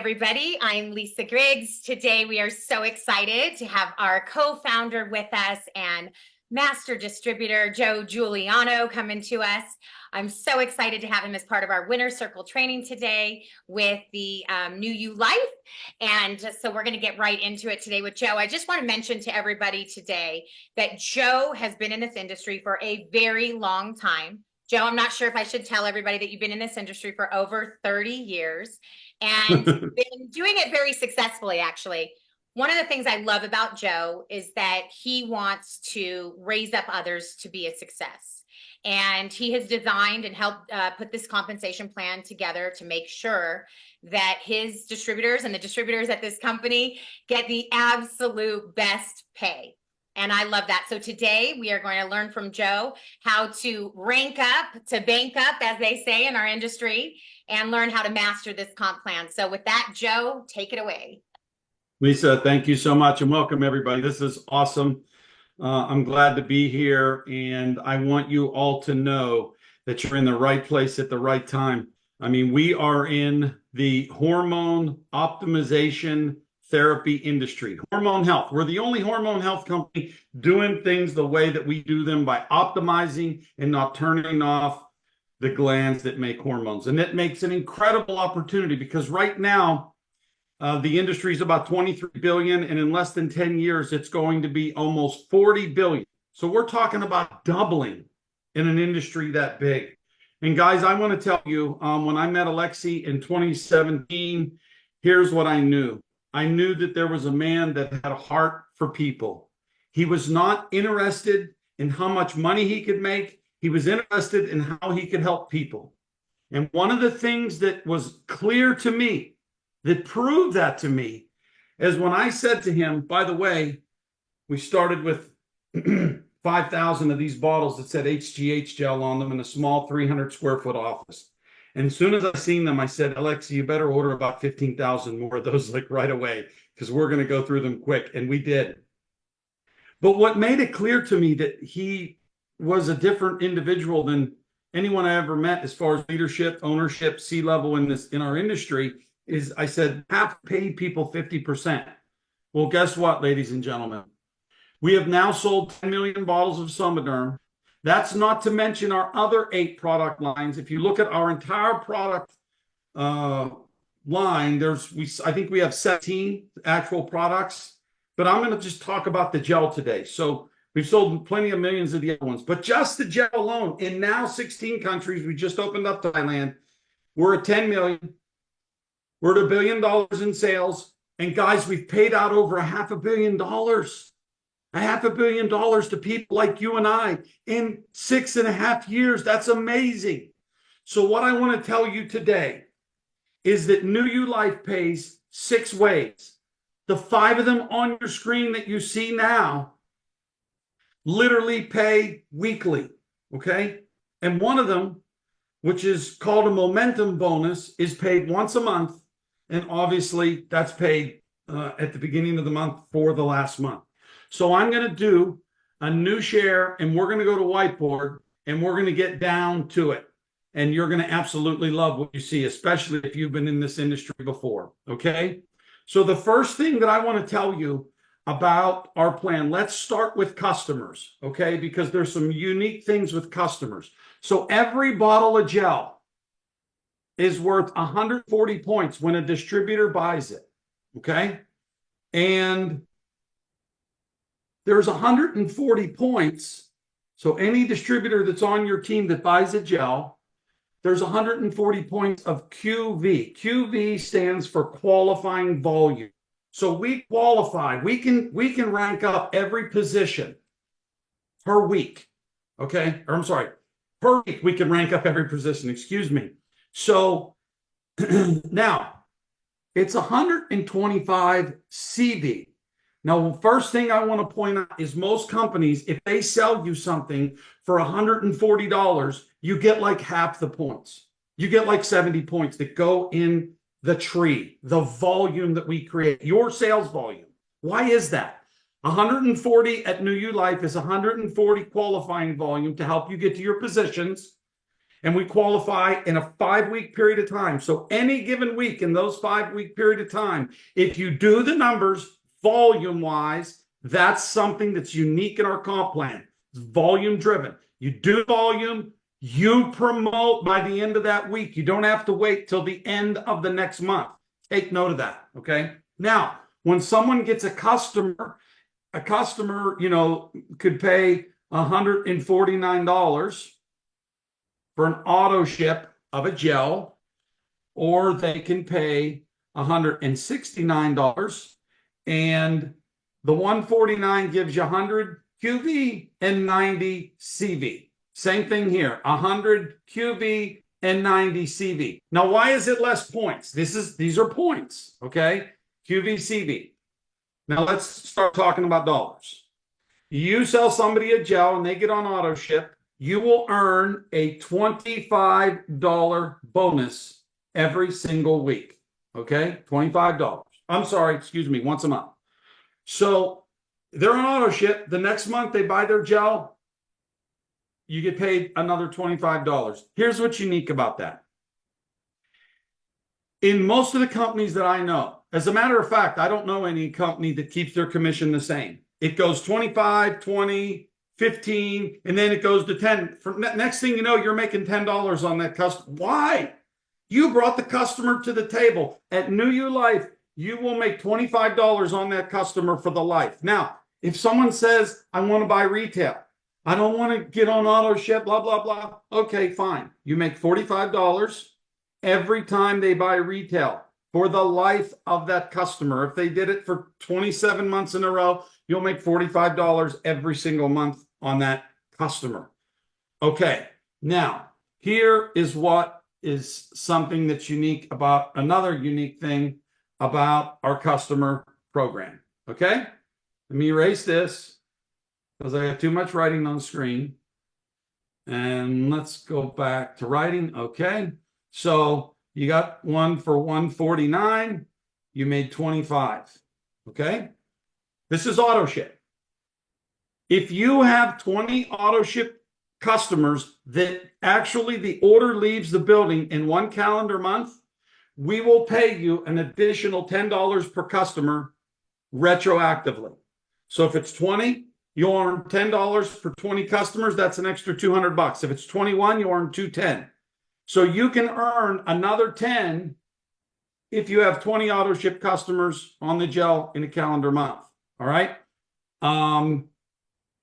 everybody. I'm Lisa Griggs. Today, we are so excited to have our co-founder with us and master distributor, Joe Juliano, coming to us. I'm so excited to have him as part of our Winner Circle training today with the NewULife. And so we're going to get right into it today with Joe. I just want to mention to everybody today that Joe has been in this industry for a very long time. Joe, I'm not sure if I should tell everybody that you've been in this industry for over 30 years and been doing it very successfully, actually. One of the things I love about Joe is that he wants to raise up others to be a success. And he has designed and helped put this compensation plan together to make sure that his distributors and the distributors at this company get the absolute best pay. And I love that. So today we are going to learn from Joe how to rank up to bank up, as they say in our industry, and learn how to master this comp plan. So with that, Joe, take it away. Lisa, thank you so much and welcome everybody. This is awesome. I'm glad to be here, and I want you all to know that you're in the right place at the right time. I mean, we are in the hormone optimization therapy industry, hormone health. We're the only hormone health company doing things the way that we do them, by optimizing and not turning off the glands that make hormones. And that makes an incredible opportunity, because right now, the industry is about 23 billion, and in less than 10 years, it's going to be almost 40 billion. So we're talking about doubling in an industry that big. And guys, I want to tell you, when I met Alexi in 2017, here's what I knew. I knew that there was a man that had a heart for people. He was not interested in how much money he could make. He was interested in how he could help people. And one of the things that was clear to me, that proved that to me, is when I said to him, by the way, we started with 5,000 of these bottles that said HGH gel on them in a small 300 square foot office. And as soon as I seen them, I said, Alexi, you better order about 15,000 more of those like right away, because we're going to go through them quick. And we did. But what made it clear to me that he was a different individual than anyone I ever met as far as leadership, ownership, C-level in our industry, is I said, have paid people 50%. Well, guess what, ladies and gentlemen? We have now sold 10 million bottles of Somaderm. That's not to mention our other 8 product lines. If you look at our entire product line, I think we have 17 actual products, but I'm going to just talk about the gel today. So we've sold plenty of millions of the other ones, but just the gel alone, in now 16 countries, we just opened up Thailand, we're at 10 million. We're at $1 billion in sales. And guys, we've paid out over $500 million. $500 million to people like you and I in 6.5 years. That's amazing. So what I want to tell you today is that NewULife pays 6 ways. The 5 of them on your screen that you see now literally pay weekly, okay? And one of them, which is called a momentum bonus, is paid once a month. And obviously that's paid at the beginning of the month for the last month. So I'm going to do a new share, and we're going to go to whiteboard, and we're going to get down to it. And you're going to absolutely love what you see, especially if you've been in this industry before. Okay. So the first thing that I want to tell you about our plan, let's start with customers. Okay. Because there's some unique things with customers. So every bottle of gel is worth 140 points when a distributor buys it, okay? And there's 140 points. So any distributor that's on your team that buys a gel, there's 140 points of QV. QV stands for qualifying volume. So we qualify. We can rank up every position per week, okay? Or I'm sorry, per week we can rank up every position, excuse me. So now it's 125 CV. Now, first thing I want to point out is most companies, if they sell you something for $140, you get like half the points. You get like 70 points that go in the tree, the volume that we create, your sales volume. Why is that? 140 at NewULife is 140 qualifying volume to help you get to your positions. And we qualify in a 5-week period of time. So any given week in those 5-week period of time, if you do the numbers volume wise, that's something that's unique in our comp plan. It's volume driven. You do volume, you promote by the end of that week. You don't have to wait till the end of the next month. Take note of that. Okay. Now, when someone gets a customer, could pay $149 for an auto ship of a gel, or they can pay $169, and the $149 gives you 100 QV and 90 CV. Same thing here, 100 QV and 90 CV. Now, why is it less points? These are points, okay? QV, CV. Now let's start talking about dollars. You sell somebody a gel and they get on auto ship, you will earn a $25 bonus every single week. Okay, $25. I'm sorry, excuse me, once a month. So they're on auto ship. The next month they buy their gel, you get paid another $25. Here's what's unique about that. In most of the companies that I know, as a matter of fact, I don't know any company that keeps their commission the same. It goes 25, 20, 15, and then it goes to 10. Next thing you know, you're making $10 on that customer. Why? You brought the customer to the table. At NewULife, you will make $25 on that customer for the life. Now, if someone says, I want to buy retail, I don't want to get on auto ship, blah, blah, blah. Okay, fine. You make $45 every time they buy retail for the life of that customer. If they did it for 27 months in a row, you'll make $45 every single month on that customer. Okay, now here is what is something that's unique about another unique thing about our customer program. Okay, let me erase this because I have too much writing on the screen. And let's go back to writing. Okay, so you got one for $149, you made $25. Okay, this is auto ship. If you have 20 auto ship customers that actually the order leaves the building in one calendar month, we will pay you an additional $10 per customer retroactively. So if it's 20, you'll earn $10 for 20 customers. That's an extra $200. If it's 21, you earn $210. So you can earn another 10 if you have 20 auto ship customers on the gel in a calendar month. All right.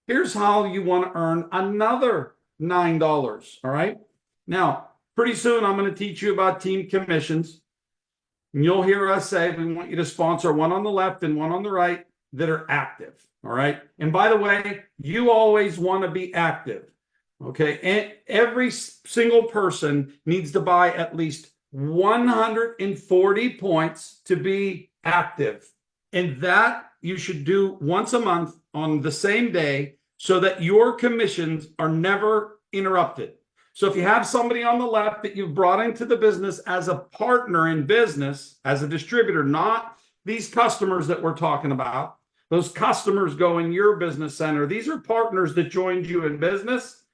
Here's how you want to earn another $9. All right. Now, pretty soon I'm going to teach you about team commissions. And you'll hear us say we want you to sponsor one on the left and one on the right that are active. All right. And by the way, you always want to be active. Okay. And every single person needs to buy at least 140 points to be active. And that you should do once a month on the same day so that your commissions are never interrupted. So if you have somebody on the left that you've brought into the business as a partner in business, as a distributor, not these customers that we're talking about, those customers go in your business center. These are partners that joined you in business.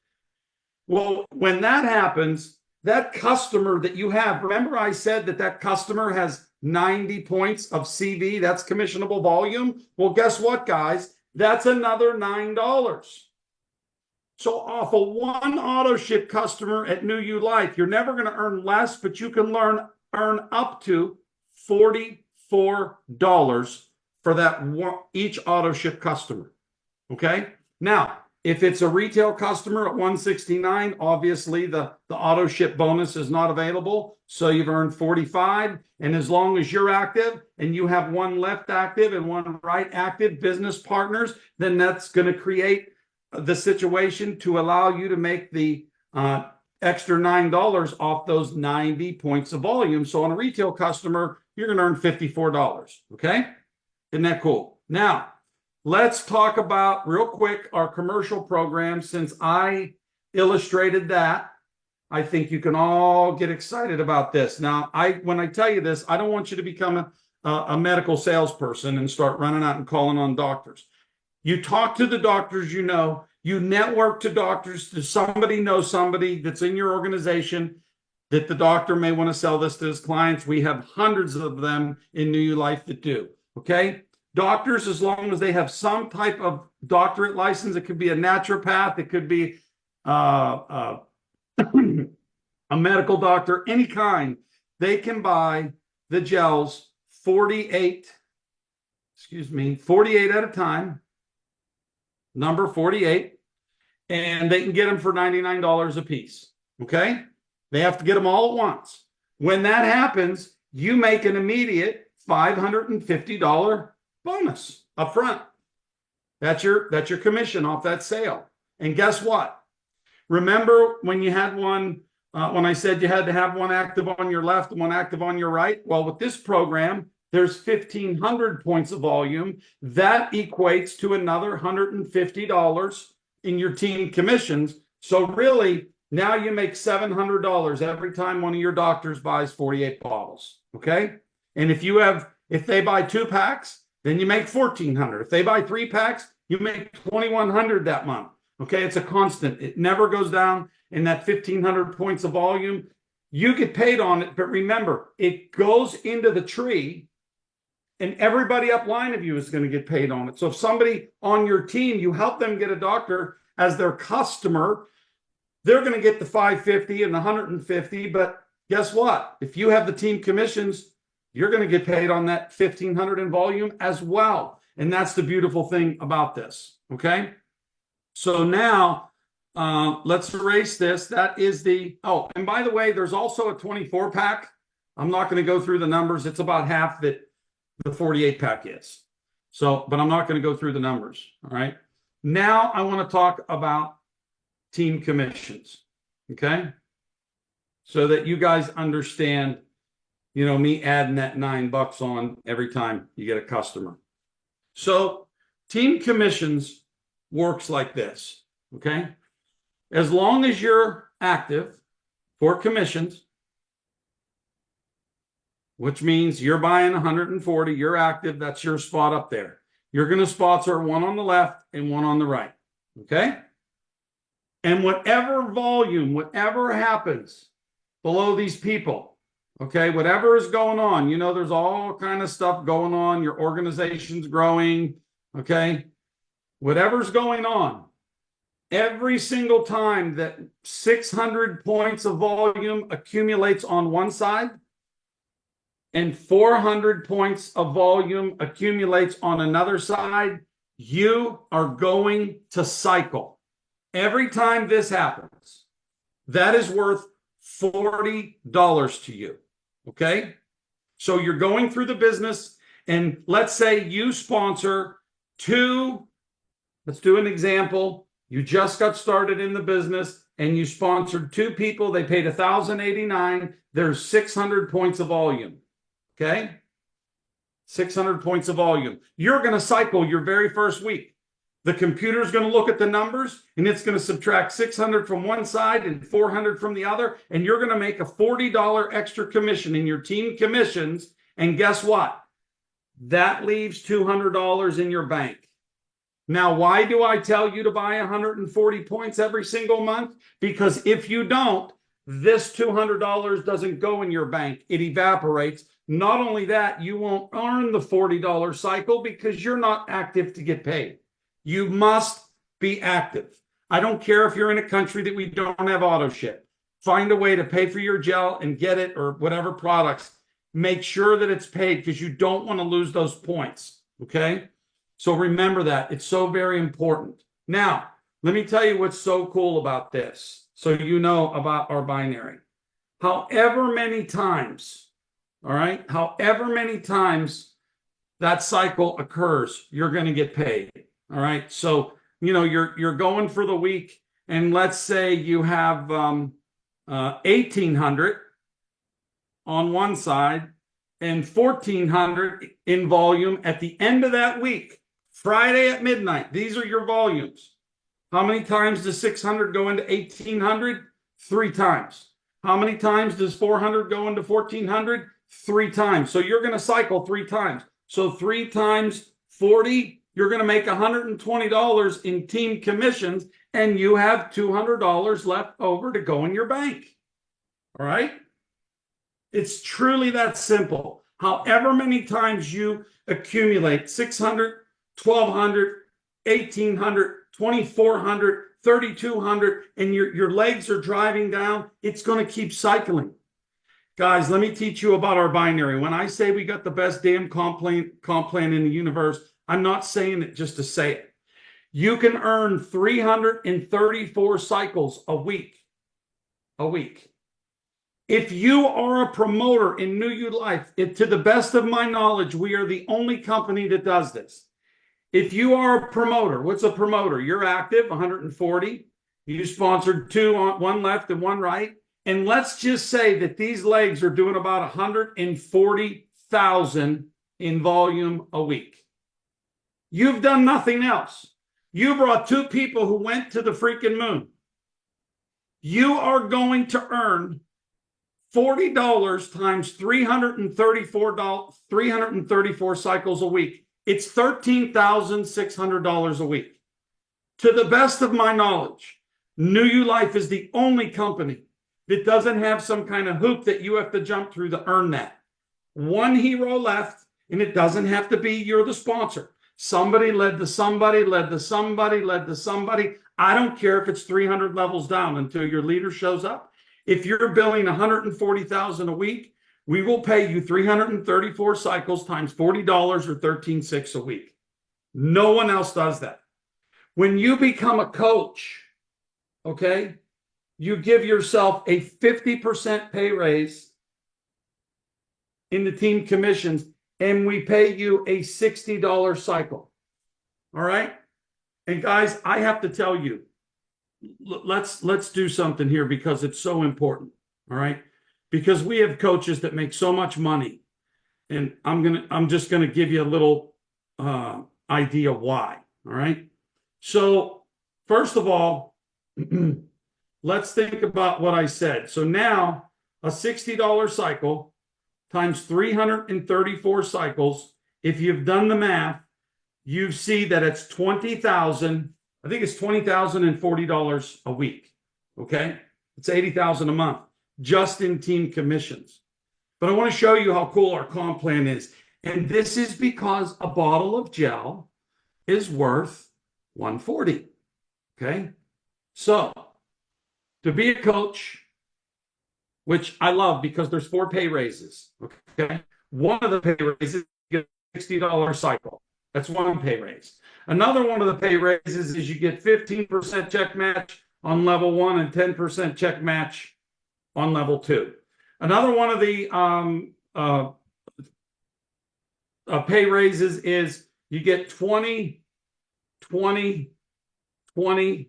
Well, when that happens, that customer that you have, remember I said that customer has 90 points of CV, that's commissionable volume. Well, guess what, guys? That's another $9. So off of one auto ship customer at NewULife, you're never going to earn less, but you can earn up to $44 for that one, each auto ship customer. Okay. Now, if it's a retail customer at $169, obviously the auto ship bonus is not available. So you've earned $45. And as long as you're active and you have one left active and one right active business partners, then that's going to create the situation to allow you to make the extra $9 off those 90 points of volume. So on a retail customer, you're going to earn $54. Okay. Isn't that cool? Now, let's talk about real quick our commercial program. Since I illustrated that, I think you can all get excited about this. Now, when I tell you this, I don't want you to become a medical salesperson and start running out and calling on doctors. You talk to the doctors you know, You network to doctors. Does somebody know somebody that's in your organization that the doctor may want to sell this to his clients? We have hundreds of them in NewULife that do. Okay. Doctors, as long as they have some type of doctorate license, it could be a naturopath, it could be a medical doctor, any kind, they can buy the gels 48 at a time, number 48, and they can get them for $99 a piece. Okay. They have to get them all at once. When that happens, you make an immediate $550 bonus up front. That's your commission off that sale. And guess what? Remember when you had one, when I said you had to have one active on your left and one active on your right? Well, with this program, there's 1,500 points of volume. That equates to another $150 in your team commissions. So really, now you make $700 every time one of your doctors buys 48 bottles. Okay. And if they buy 2 packs, then you make $1,400. If they buy 3 packs, you make $2,100 that month. Okay. It's a constant. It never goes down. In that 1,500 points of volume, you get paid on it. But remember, it goes into the tree and everybody upline of you is going to get paid on it. So if somebody on your team, you help them get a doctor as their customer, they're going to get the 550 and the 150. But guess what? If you have the team commissions, you're going to get paid on that 1,500 in volume as well. And that's the beautiful thing about this. Okay. So now let's erase this. That is oh, and by the way, there's also a 24 pack. I'm not going to go through the numbers. It's about half that the 48 pack is. So, but I'm not going to go through the numbers. All right. Now I want to talk about team commissions. Okay. So that you guys understand, me adding that $9 on every time you get a customer. So team commissions works like this. Okay. As long as you're active for commissions, which means you're buying 140, you're active, that's your spot up there. You're going to sponsor one on the left and one on the right. Okay. And whatever volume, whatever happens below these people, okay, whatever is going on, there's all kind of stuff going on. Your organization's growing. Okay. Whatever's going on, every single time that 600 points of volume accumulates on one side and 400 points of volume accumulates on another side, you are going to cycle. Every time this happens, that is worth $40 to you. Okay. So you're going through the business and let's say you sponsor 2, let's do an example. You just got started in the business and you sponsored 2 people. They paid $1,089. There's 600 points of volume. Okay. 600 points of volume. You're going to cycle your very first week. The computer's going to look at the numbers and it's going to subtract 600 from one side and 400 from the other. And you're going to make a $40 extra commission in your team commissions. And guess what? That leaves $200 in your bank. Now, why do I tell you to buy 140 points every single month? Because if you don't, this $200 doesn't go in your bank. It evaporates. Not only that, you won't earn the $40 cycle because you're not active to get paid. You must be active. I don't care if you're in a country that we don't have auto ship. Find a way to pay for your gel and get it or whatever products. Make sure that it's paid because you don't want to lose those points. Okay? So remember that. It's so very important. Now, let me tell you what's so cool about this. So you know about our binary. However many times, all right, however many times that cycle occurs, you're going to get paid. All right. So, you're going for the week and let's say you have 1,800 on one side and 1,400 in volume at the end of that week. Friday at midnight. These are your volumes. How many times does 600 go into 1,800? 3 times. How many times does 400 go into 1,400? 3 times. So you're going to cycle 3 times. So 3 times 40 you're going to make $120 in team commissions, and you have $200 left over to go in your bank. All right? It's truly that simple. However many times you accumulate 600, 1200, 1800, 2400, 3200, and your legs are driving down, it's going to keep cycling. Guys, let me teach you about our binary. When I say we got the best damn comp plan in the universe, I'm not saying it just to say it. You can earn 334 cycles a week. A week. If you are a promoter in NewULife, to the best of my knowledge, we are the only company that does this. If you are a promoter, what's a promoter? You're active, 140. You sponsored two, one left and one right. And let's just say that these legs are doing about 140,000 in volume a week. You've done nothing else. You brought two people who went to the freaking moon. You are going to earn $40 times $334 cycles a week. It's $13,600 a week. To the best of my knowledge, NewULife is the only company that doesn't have some kind of hoop that you have to jump through to earn that. One hero left, and it doesn't have to be you're the sponsor. Somebody led to somebody, led to somebody, led to somebody. I don't care if it's 300 levels down until your leader shows up. If you're billing 140,000 a week, we will pay you 334 cycles times $40 or $13,600 a week. No one else does that. When you become a coach, okay, you give yourself a 50% pay raise in the team commissions, and we pay you a $60 cycle. All right? And guys, I have to tell you, let's do something here because it's so important. All right? Because we have coaches that make so much money, and I'm just gonna give you a little idea why. All right? So first of all, let's think about what I said. So now a $60 cycle times 334 cycles, if you've done the math, you see that it's $20,000. I think it's $20,040 a week. Okay? It's $80,000 a month just in team commissions. But I want to show you how cool our comp plan is. And this is because a bottle of gel is worth $140. Okay? So to be a coach, which I love because there's 4 pay raises. Okay. One of the pay raises you get a $60 cycle. That's one pay raise. Another one of the pay raises is you get 15% check match on level 1 and 10% check match on level 2. Another one of the pay raises is you get 20, 20, 20,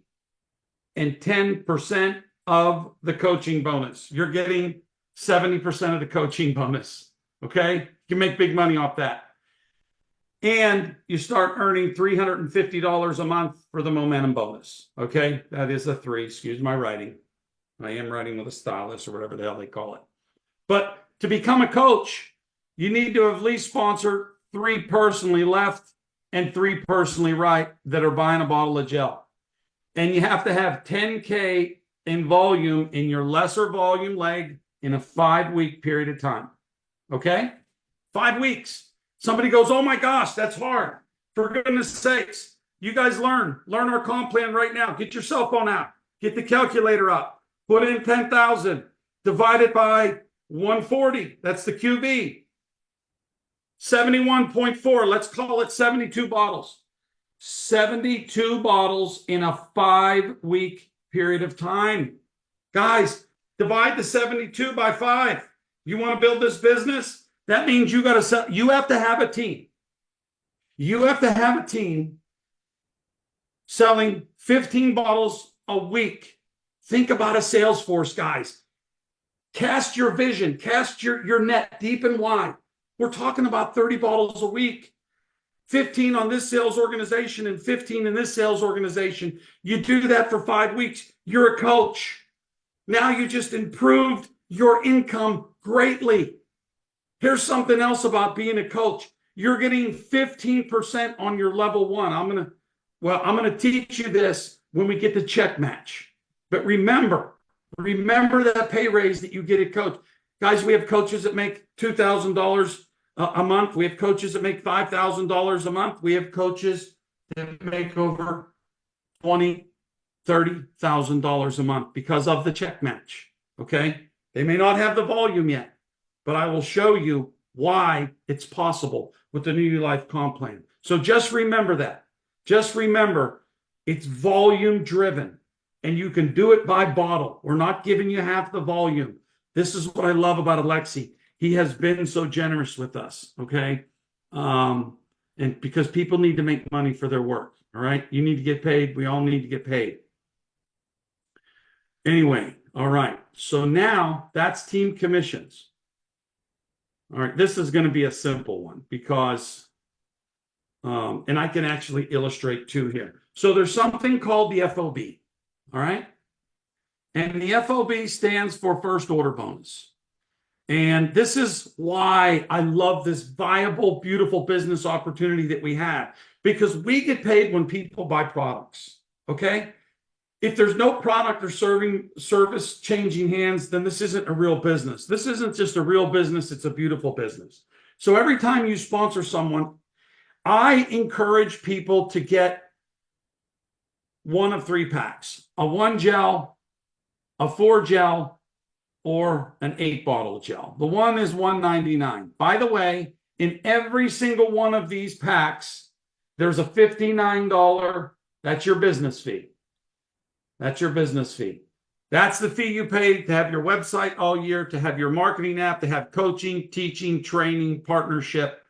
and 10% of the coaching bonus. You're getting 70% of the coaching bonus. Okay? You can make big money off that. And you start earning $350 a month for the momentum bonus. Okay? That is a 3. Excuse my writing. I am writing with a stylus or whatever the hell they call it. But to become a coach, you need to have at least sponsor 3 personally left and 3 personally right that are buying a bottle of gel. And you have to have 10K in volume in your lesser volume leg in a 5-week period of time. Okay? 5 weeks. Somebody goes, oh my gosh, that's hard. For goodness sakes, you guys learn our comp plan right now. Get your cell phone out. Get the calculator up. Put in 10,000. Divide it by 140. That's the QB. 71.4. Let's call it 72 bottles. 72 bottles in a 5-week period of time. Guys, divide the 72 by 5. You want to build this business? That means you got to sell. You have to have a team. You have to have a team selling 15 bottles a week. Think about a sales force, guys. Cast your vision, cast your net deep and wide. We're talking about 30 bottles a week. 15 on this sales organization and 15 in this sales organization. You do that for 5 weeks. You're a coach. Now you just improved your income greatly. Here's something else about being a coach. you're getting 15% on your level one. I'm going to teach you this when we get to check match. But remember that pay raise that you get at coach. Guys, we have coaches that make $2,000 a month. We have coaches that make $5,000 a month. We have coaches that make over $20,000, $30,000 a month because of the check match. Okay. They may not have the volume yet, but I will show you why it's possible with the NewULife comp plan. So just remember that. Just remember it's volume driven and you can do it by bottle. We're not giving you half the volume. This is what I love about Alexi. He has been so generous with us. Okay. And because people need to make money for their work. All right. You need to get paid. We all need to get paid. Anyway. All right. So now that's team commissions. All right. This is going to be a simple one because, and I can actually illustrate two here. So there's something called the FOB. All right. And the FOB stands for first order bonus. And this is why I love this viable, beautiful business opportunity that we have, because we get paid when people buy products. Okay. If there's no product or service changing hands, then this isn't a real business. This isn't just a real business. It's a beautiful business. So every time you sponsor someone, I encourage people to get one of 3 packs, a 1 gel, a 4 gel, or an 8 bottle gel. The one is $1.99. By the way, in every single one of these packs, there's a $59, that's your business fee. That's your business fee. That's the fee you pay to have your website all year, to have your marketing app, to have coaching, teaching, training, partnership.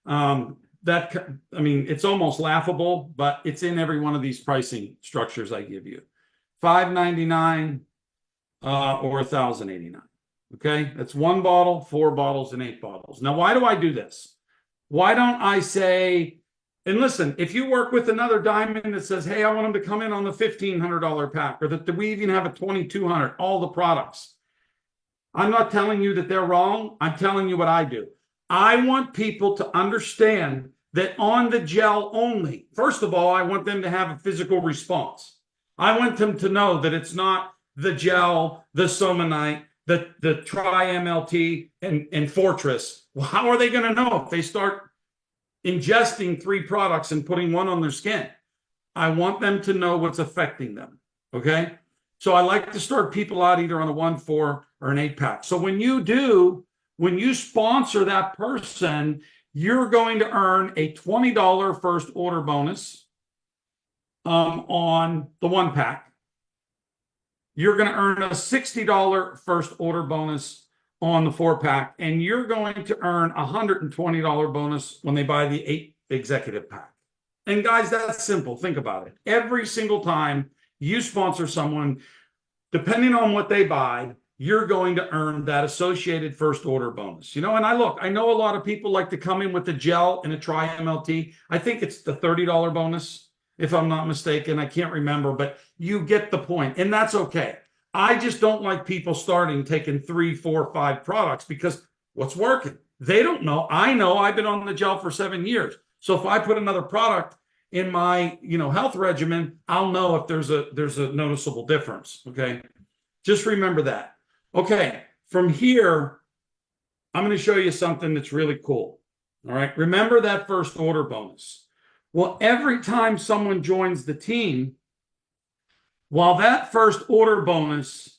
It's almost laughable, but it's in every one of these pricing structures I give you. $5.99 or $1,089. Okay, that's 1 bottle, 4 bottles, and 8 bottles. Now, why do I do this? Why don't I say, and listen, if you work with another diamond that says, hey, I want them to come in on the $1,500 pack, or that we even have a $2,200, all the products. I'm not telling you that they're wrong. I'm telling you what I do. I want people to understand that on the gel only, first of all, I want them to have a physical response. I want them to know that it's not the gel, the Somanite, the Tri-MLT, and Fortress. Well, how are they going to know if they start ingesting 3 products and putting one on their skin? I want them to know what's affecting them. Okay. So I like to start people out either on a 1, 4, or an 8 pack. So when you sponsor that person, you're going to earn a $20 first order bonus on the 1 pack. You're going to earn a $60 first order bonus on the 4 pack, and you're going to earn a $120 bonus when they buy the 8 executive pack. And guys, that's simple. Think about it. Every single time you sponsor someone, depending on what they buy, you're going to earn that associated first order bonus. And I know a lot of people like to come in with the gel and a Tri-MLT. I think it's the $30 bonus, if I'm not mistaken. I can't remember, but you get the point, and that's okay. I just don't like people taking 3, 4, 5 products, because what's working? They don't know. I know. I've been on the gel for 7 years. So if I put another product in my, health regimen, I'll know if there's a noticeable difference. Okay. Just remember that. Okay. From here, I'm going to show you something that's really cool. All right. Remember that first order bonus. Well, every time someone joins the team, while that first order bonus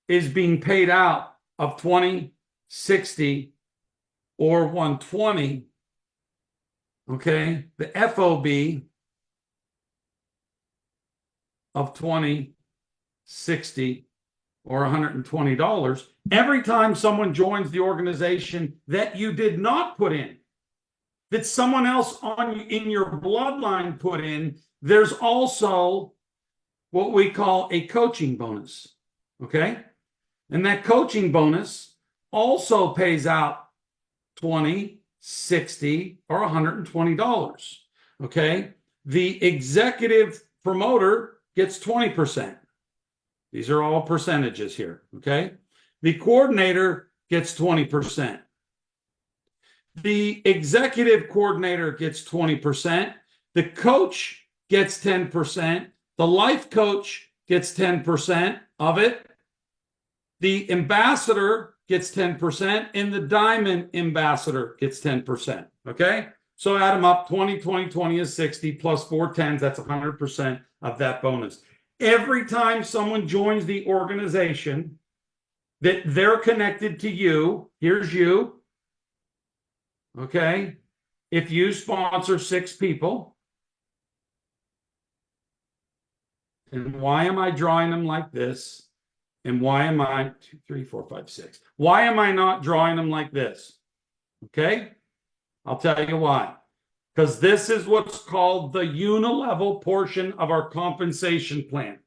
is being paid out of 20, 60, or 120, okay, the FOB of 20, 60, or $120, every time someone joins the organization that you did not put in, that someone else in your bloodline put in, there's also what we call a coaching bonus, okay? And that coaching bonus also pays out $20, $60, or $120, okay? The executive promoter gets 20%. These are all percentages here, okay? The coordinator gets 20%. The executive coordinator gets 20%. The coach gets 10%. The life coach gets 10% of it. The ambassador gets 10%, and the diamond ambassador gets 10%. Okay? So add them up. 20, 20, 20 is 60 plus 4 10s. That's 100% of that bonus. Every time someone joins the organization that they're connected to you, here's you. Okay? If you sponsor 6 people, and why am I drawing them like this? And why am I 2, 3, 4, 5, 6? Why am I not drawing them like this? Okay? I'll tell you why. Because this is what's called the unilevel portion of our compensation plan.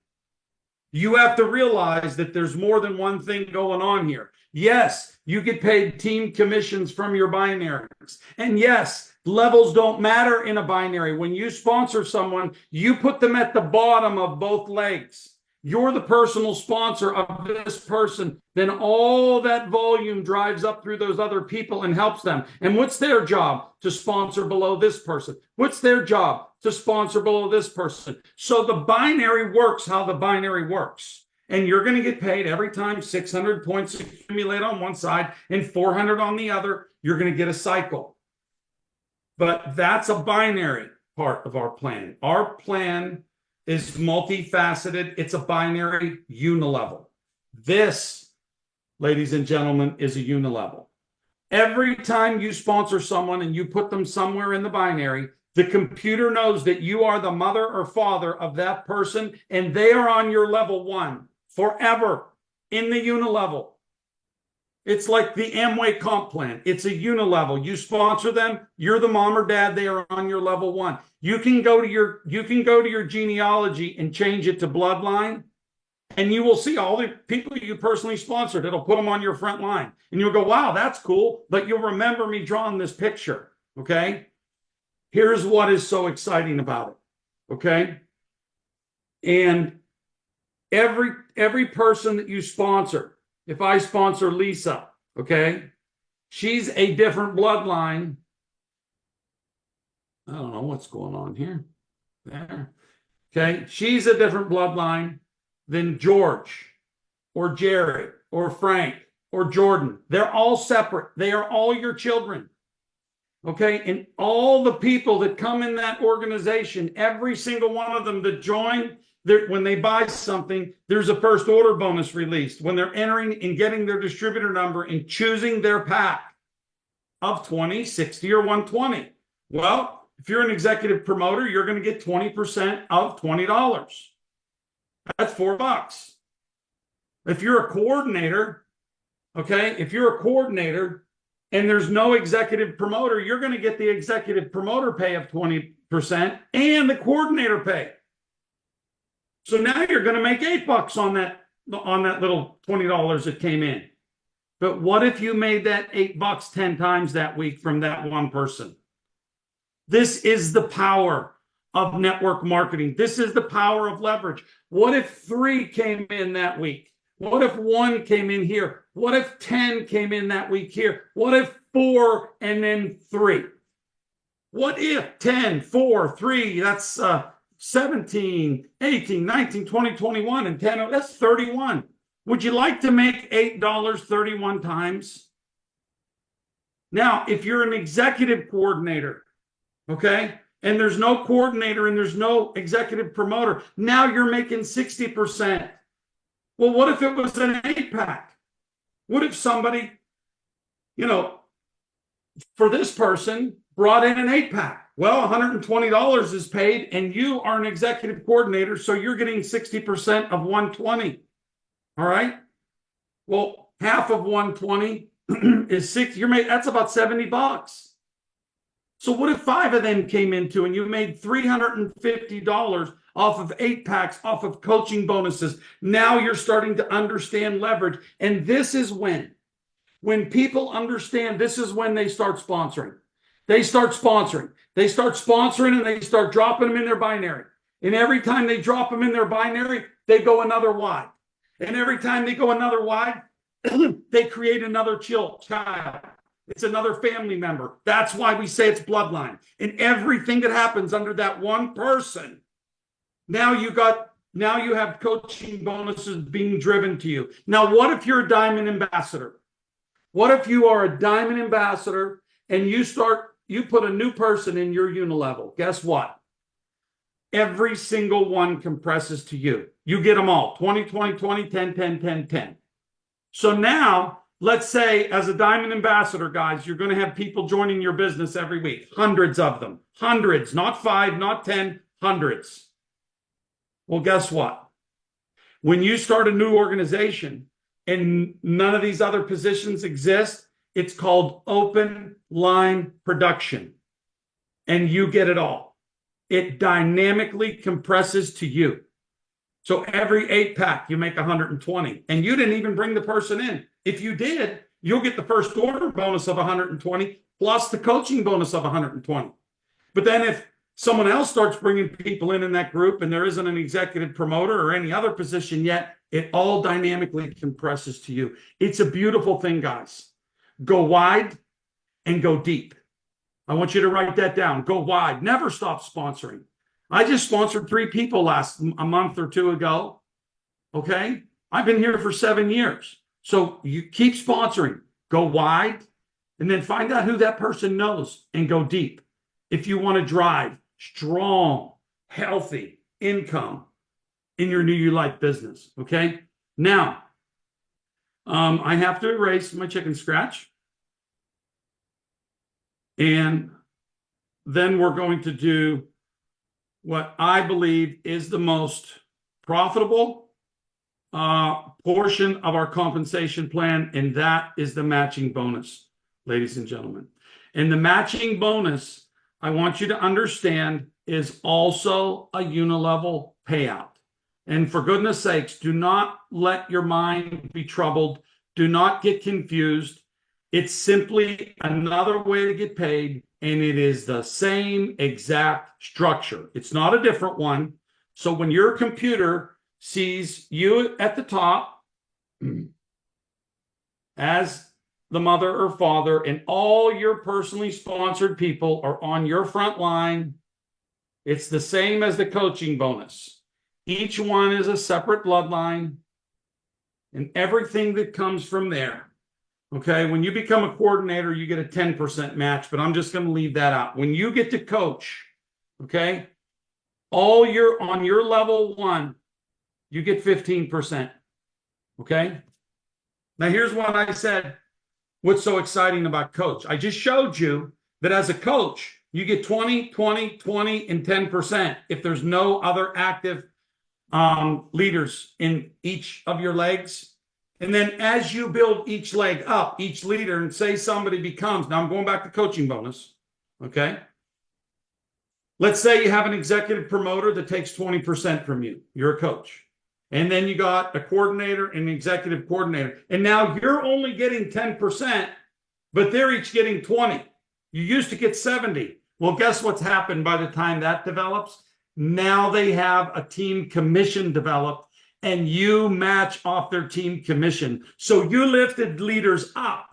You have to realize that there's more than one thing going on here. Yes, you get paid team commissions from your binaries. And yes, levels don't matter in a binary. When you sponsor someone, you put them at the bottom of both legs. You're the personal sponsor of this person. Then all that volume drives up through those other people and helps them. And what's their job? To sponsor below this person. What's their job? To sponsor below this person. So the binary works how the binary works. And you're going to get paid every time 600 points accumulate on one side and 400 on the other. You're going to get a cycle. But that's a binary part of our plan. Our plan is multifaceted. It's a binary unilevel. This, ladies and gentlemen, is a unilevel. Every time you sponsor someone and you put them somewhere in the binary, the computer knows that you are the mother or father of that person, and they are on your level 1 forever in the unilevel. It's like the Amway comp plan. It's a unilevel. You sponsor them, you're the mom or dad, they are on your level 1. You can go to your genealogy and change it to bloodline, and you will see all the people you personally sponsored. It'll put them on your front line. And you'll go, wow, that's cool. But you'll remember me drawing this picture. Okay? Here's what is so exciting about it. Okay? And every person that you sponsor, if I sponsor Lisa, okay, she's a different bloodline. I don't know what's going on here. There. Okay, she's a different bloodline than George or Jerry or Frank or Jordan. They're all separate. They are all your children. Okay, and all the people that come in that organization, every single one of them that join, when they buy something, there's a first order bonus released when they're entering and getting their distributor number and choosing their pack of 20, 60, or 120. Well, if you're an executive promoter, you're going to get 20% of $20. That's $4. If you're a coordinator, okay, if you're a coordinator and there's no executive promoter, you're going to get the executive promoter pay of 20% and the coordinator pay. So now you're going to make $8 on that little $20 that came in. But what if you made that $8 10 times that week from that one person? This is the power of network marketing. This is the power of leverage. What if 3 came in that week? What if 1 came in here? What if 10 came in that week here? What if 4 and then 3? What if 10, 4, 3, that's 17, 18, 19, 20, 21, and 10, that's 31. Would you like to make $8 31 times? Now, if you're an executive coordinator, okay, and there's no coordinator and there's no executive promoter, now you're making 60%. Well, what if it was an 8-pack? What if somebody, for this person, brought in an 8-pack? Well, $120 is paid, and you are an executive coordinator, so you're getting 60% of 120. All right? Well, half of 120 is 6. That's about $70. So what if 5 of them came into and you made $350 off of 8-packs, off of coaching bonuses? Now you're starting to understand leverage. And this is when people understand, this is when they start sponsoring. They start sponsoring. They start sponsoring and they start dropping them in their binary. And every time they drop them in their binary, they go another wide. And every time they go another wide, they create another child. It's another family member. That's why we say it's bloodline. And everything that happens under that one person, now you have coaching bonuses being driven to you. Now, what if you're a diamond ambassador? What if you are a diamond ambassador and you put a new person in your unilevel? Guess what? Every single one compresses to you. You get them all. 20, 20, 20, 10, 10, 10, 10. So now, let's say as a diamond ambassador, guys, you're going to have people joining your business every week. Hundreds of them. Hundreds. Not 5, not 10. Hundreds. Well, guess what? When you start a new organization and none of these other positions exist, it's called open line production. And you get it all. It dynamically compresses to you. So every 8-pack, you make 120. And you didn't even bring the person in. If you did, you'll get the first order bonus of 120 plus the coaching bonus of 120. But then if someone else starts bringing people in that group and there isn't an executive promoter or any other position yet, it all dynamically compresses to you. It's a beautiful thing, guys. Go wide and go deep. I want you to write that down. Go wide. Never stop sponsoring. I just sponsored 3 people a month or 2 ago. Okay? I've been here for 7 years. So you keep sponsoring. Go wide and then find out who that person knows and go deep. If you want to drive strong, healthy income in your NewULife business. Okay? Now, I have to erase my chicken scratch. And then we're going to do what I believe is the most profitable portion of our compensation plan, and that is the matching bonus, ladies and gentlemen. And the matching bonus, I want you to understand, is also a unilevel payout. And for goodness sakes, do not let your mind be troubled. Do not get confused. It's simply another way to get paid, and it is the same exact structure. It's not a different one. So when your computer sees you at the top as the mother or father, and all your personally sponsored people are on your front line, it's the same as the coaching bonus. Each one is a separate bloodline, and everything that comes from there. Okay, when you become a coordinator, you get a 10% match, but I'm just going to leave that out. When you get to coach, okay, on your level 1, you get 15%. Okay, now here's what I said. What's so exciting about coach? I just showed you that as a coach, you get 20, 20, 20, and 10% if there's no other active leaders in each of your legs. And then as you build each leg up, each leader, and say somebody becomes, now I'm going back to coaching bonus, okay? Let's say you have an executive promoter that takes 20% from you. You're a coach. And then you got a coordinator and an executive coordinator. And now you're only getting 10%, but they're each getting 20. You used to get 70. Well, guess what's happened by the time that develops? Now they have a team commission developed, and you match off their team commission. So you lifted leaders up,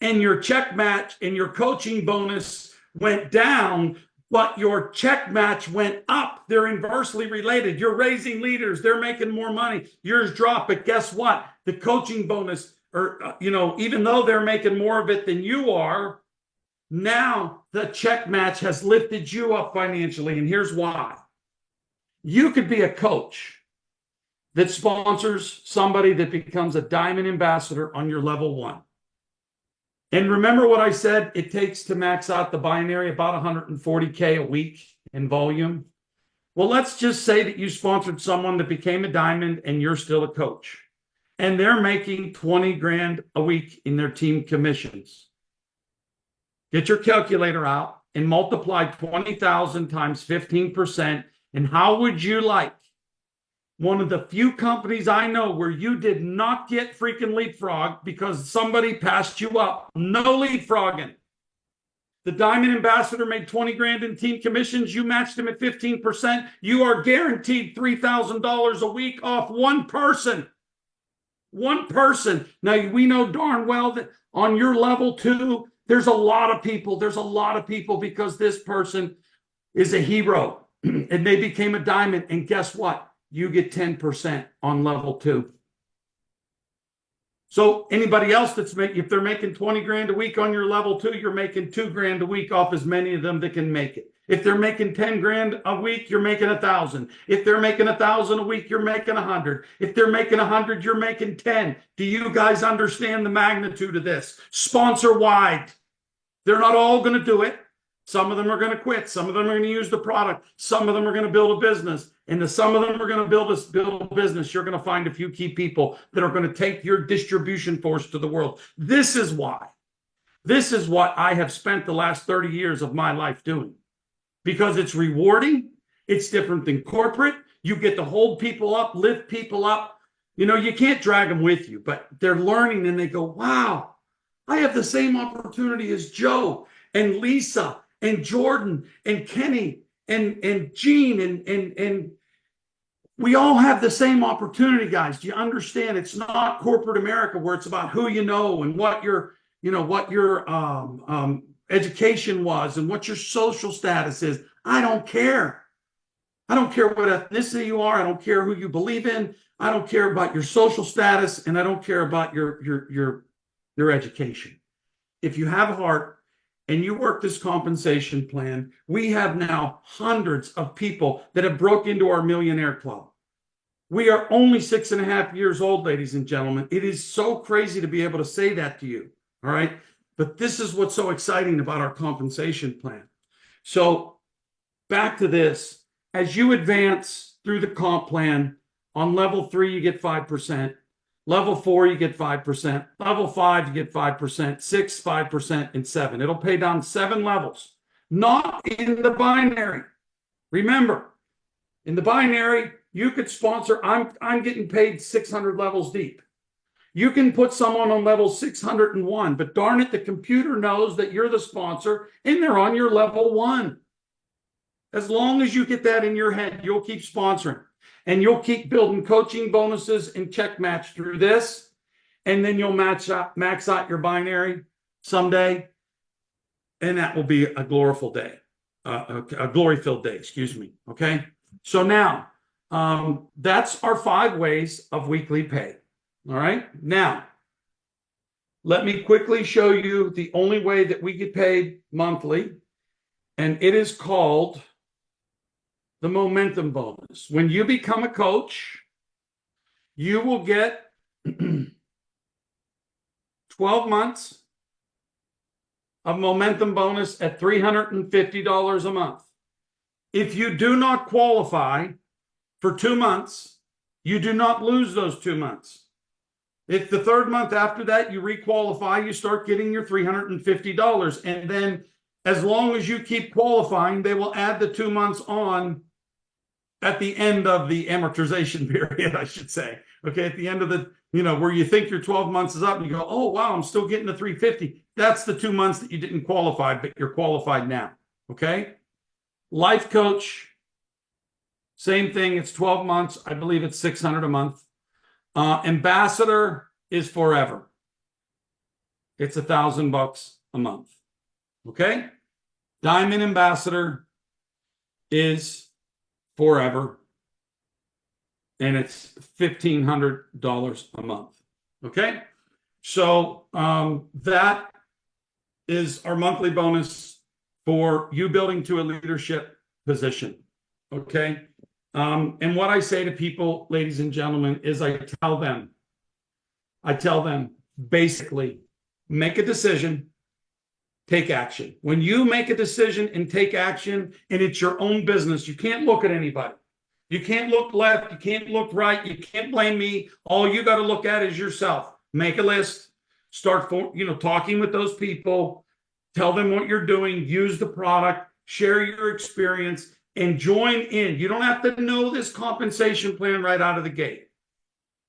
and your check match and your coaching bonus went down, but your check match went up. They're inversely related. You're raising leaders. They're making more money. Yours dropped, but guess what? The coaching bonus, even though they're making more of it than you are, now the check match has lifted you up financially. And here's why. You could be a coach that sponsors somebody that becomes a diamond ambassador on your level 1. And remember what I said, it takes to max out the binary about 140K a week in volume. Well, let's just say that you sponsored someone that became a diamond and you're still a coach, and they're making 20 grand a week in their team commissions. Get your calculator out and multiply 20,000 times 15%. And how would you like one of the few companies I know where you did not get freaking leapfrog because somebody passed you up? No leapfrogging. The diamond ambassador made 20 grand in team commissions. You matched him at 15%. You are guaranteed $3,000 a week off one person. One person. Now, we know darn well that On your level 2, there's a lot of people. There's a lot of people because this person is a hero and they became a diamond. And guess what? You get 10% on level 2. So anybody else that's making, if they're making 20 grand a week on your level 2, you're making 2 grand a week off as many of them that can make it. If they're making 10 grand a week, you're making 1,000. If they're making 1,000 a week, you're making 100. If they're making 100, you're making 10. Do you guys understand the magnitude of this? Sponsor wide. They're not all going to do it. Some of them are going to quit. Some of them are going to use the product. Some of them are going to build a business. And some of them are going to build a business. You're going to find a few key people that are going to take your distribution force to the world. This is why. This is what I have spent the last 30 years of my life doing. Because it's rewarding. It's different than corporate. You get to hold people up, lift people up. You know, you can't drag them with you, but they're learning and they go, wow, I have the same opportunity as Joe and Lisa and Jordan and Kenny and Gene and we all have the same opportunity, guys. Do you understand? It's not corporate America where it's about who you know and what your, you know, what your education was and what your social status is. I don't care. I don't care what ethnicity you are. I don't care who you believe in. I don't care about your social status, and I don't care about your education. If you have a heart and you work this compensation plan, we have now hundreds of people that have broke into our millionaire club. We are only 6.5 years old, ladies and gentlemen. It is so crazy to be able to say that to you. All right. But this is what's so exciting about our compensation plan. So back to this, as you advance through the comp plan, on level 3, you get 5%. Level 4, you get 5%. Level 5, you get 5%. 6, 5%, and 7. It'll pay down 7 levels, not in the binary. Remember, in the binary, you could sponsor, I'm getting paid 600 levels deep. You can put someone on level 601, but darn it, the computer knows that you're the sponsor and they're on your level 1. As long as you get that in your head, you'll keep sponsoring and you'll keep building coaching bonuses and check match through this. And then you'll max out your binary someday. And that will be a glory-filled day, excuse me. Okay. So now that's our 5 ways of weekly pay. All right. Now, let me quickly show you the only way that we get paid monthly, and it is called the momentum bonus. When you become a coach, you will get 12 months of momentum bonus at $350 a month. If you do not qualify for 2 months, you do not lose those 2 months. If the 3rd month after that you requalify, you start getting your $350. And then as long as you keep qualifying, they will add the 2 months on at the end of the amortization period, I should say. Okay, at the end of the, you know, where you think your 12 months is up and you go, oh, wow, I'm still getting the 350. That's the 2 months that you didn't qualify, but you're qualified now. Okay. Life coach, same thing. It's 12 months. I believe it's $600 a month. Ambassador is forever. It's $1,000 a month. Okay. Diamond ambassador is forever. And it's $1,500 a month. Okay. So that is our monthly bonus for you building to a leadership position. Okay. And what I say to people, ladies and gentlemen, is I tell them basically, make a decision, take action. When you make a decision and take action, and it's your own business, you can't look at anybody. You can't look left. You can't look right. You can't blame me. All you got to look at is yourself. Make a list, start talking with those people, tell them what you're doing, use the product, share your experience, and join in. You don't have to know this compensation plan right out of the gate.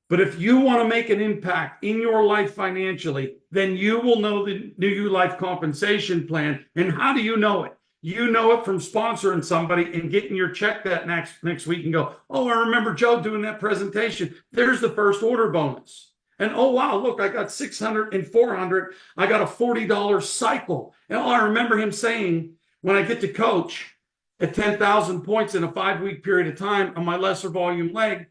But if you want to make an impact in your life financially, then you will know the NewULife compensation plan. And how do you know it? You know it from sponsoring somebody and getting your check that next week and go, oh, I remember Joe doing that presentation. There's the first order bonus. And oh, wow, look, I got 600 and 400. I got a $40 cycle. And I remember him saying, when I get to coach at 10,000 points in a 5-week period of time on my lesser volume leg,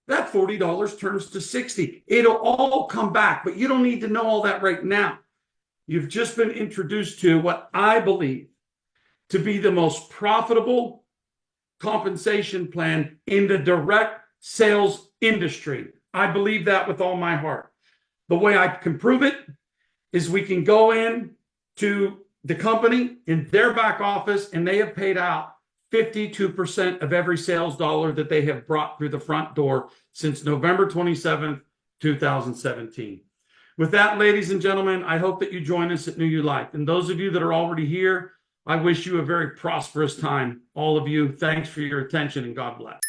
that $40 turns to 60. It'll all come back, but you don't need to know all that right now. You've just been introduced to what I believe to be the most profitable compensation plan in the direct sales industry. I believe that with all my heart. The way I can prove it is we can go in to the company in their back office, and they have paid out 52% of every sales dollar that they have brought through the front door since November 27th, 2017. With that, ladies and gentlemen, I hope that you join us at NewULife. And those of you that are already here, I wish you a very prosperous time. All of you, thanks for your attention, and God bless.